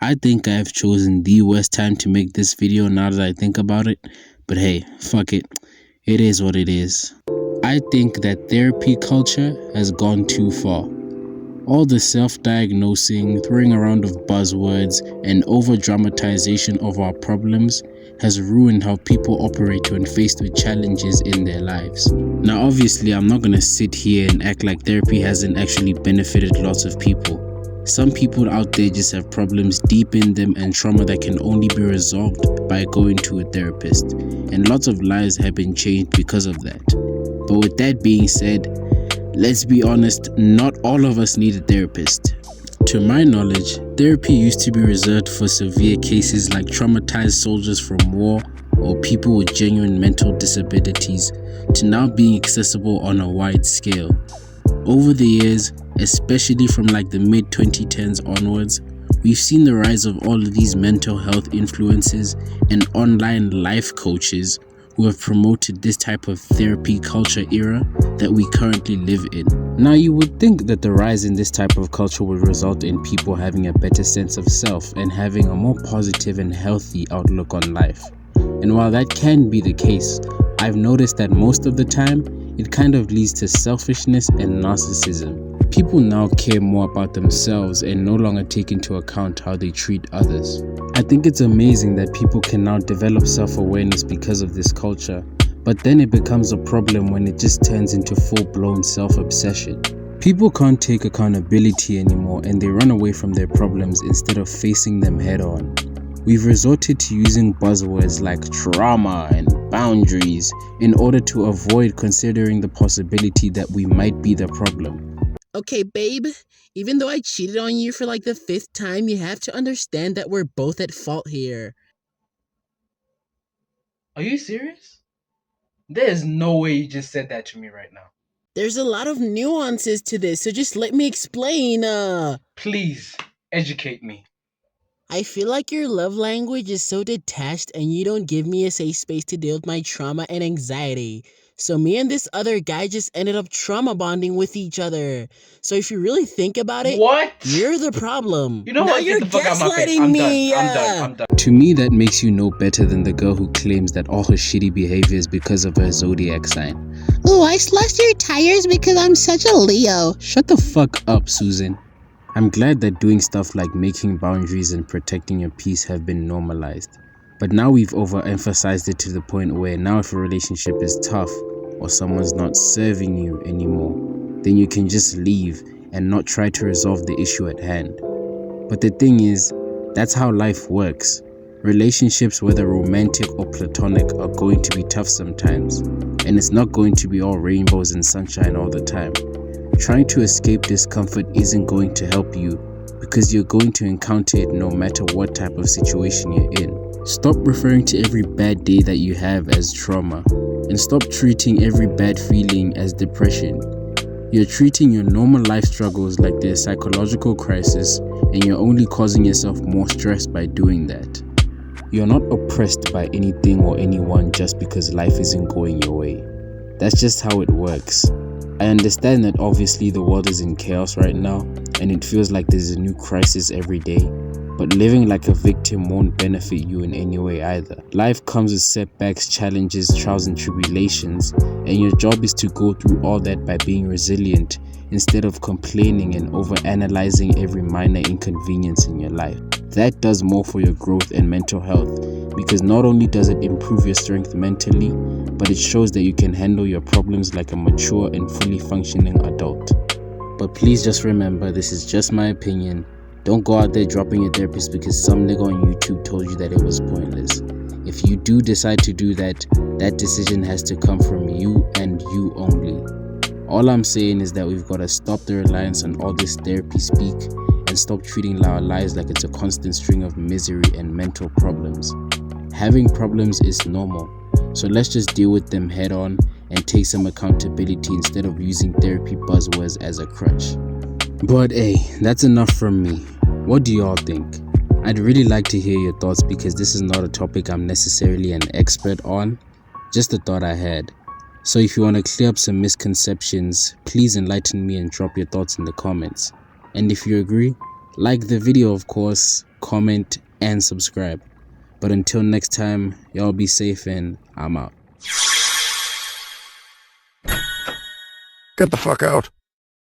I think I've chosen the worst time to make this video now that I think about it, but hey, fuck it. It is what it is. I think that therapy culture has gone too far. All the self-diagnosing, throwing around of buzzwords, and over-dramatization of our problems has ruined how people operate when faced with challenges in their lives. Now obviously I'm not gonna sit here and act like therapy hasn't actually benefited lots of people. Some people out there just have problems deep in them and trauma that can only be resolved by going to a therapist, and lots of lives have been changed because of that. But with that being said, let's be honest, not all of us need a therapist. To my knowledge, therapy used to be reserved for severe cases like traumatized soldiers from war or people with genuine mental disabilities, to now being accessible on a wide scale. Over the years, especially from like the mid-2010s onwards, we've seen the rise of all of these mental health influencers and online life coaches who have promoted this type of therapy culture era that we currently live in. Now you would think that the rise in this type of culture would result in people having a better sense of self and having a more positive and healthy outlook on life. And while that can be the case, I've noticed that most of the time, it kind of leads to selfishness and narcissism. People now care more about themselves and no longer take into account how they treat others. I think it's amazing that people can now develop self-awareness because of this culture, but then it becomes a problem when it just turns into full-blown self-obsession. People can't take accountability anymore and they run away from their problems instead of facing them head-on. We've resorted to using buzzwords like trauma and boundaries in order to avoid considering the possibility that we might be the problem. Okay, babe, even though I cheated on you for like the 5th time, you have to understand that we're both at fault here. Are you serious? There's no way you just said that to me right now. There's a lot of nuances to this, so just let me explain. Please, educate me. I feel like your love language is so detached and you don't give me a safe space to deal with my trauma and anxiety. So me and this other guy just ended up trauma bonding with each other. So if you really think about it, What? you're the problem. You know now what? You're Get the fuck out of my face. gaslighting I'm me. done. I'm done. To me, that makes you no better than the girl who claims that all her shitty behavior is because of her zodiac sign. Oh, I slashed your tires because I'm such a Leo. Shut the fuck up, Susan. I'm glad that doing stuff like making boundaries and protecting your peace have been normalized. But now we've overemphasized it to the point where now if a relationship is tough or someone's not serving you anymore, then you can just leave and not try to resolve the issue at hand. But the thing is, that's how life works. Relationships, whether romantic or platonic, are going to be tough sometimes, and it's not going to be all rainbows and sunshine all the time. Trying to escape discomfort isn't going to help you because you're going to encounter it no matter what type of situation you're in. Stop referring to every bad day that you have as trauma, and stop treating every bad feeling as depression. You're treating your normal life struggles like they're a psychological crisis, and you're only causing yourself more stress by doing that. You're not oppressed by anything or anyone just because life isn't going your way. That's just how it works. I understand that obviously the world is in chaos right now, and it feels like there's a new crisis every day, but living like a victim won't benefit you in any way either. Life comes with setbacks, challenges, trials and tribulations, and your job is to go through all that by being resilient instead of complaining and overanalyzing every minor inconvenience in your life. That does more for your growth and mental health, because not only does it improve your strength mentally, but it shows that you can handle your problems like a mature and fully functioning adult. But please just remember, this is just my opinion. Don't go out there dropping your therapist because some nigga on YouTube told you that it was pointless. If you do decide to do that, that decision has to come from you and you only. All I'm saying is that we've got to stop the reliance on all this therapy speak and stop treating our lives like it's a constant string of misery and mental problems. Having problems is normal, so let's just deal with them head on and take some accountability instead of using therapy buzzwords as a crutch. But hey, that's enough from me. What do y'all think? I'd really like to hear your thoughts because this is not a topic I'm necessarily an expert on, just a thought I had. So if you want to clear up some misconceptions, please enlighten me and drop your thoughts in the comments. And if you agree, Like the video, of course, comment, and subscribe. But until next time, y'all be safe and I'm out. Get the fuck out.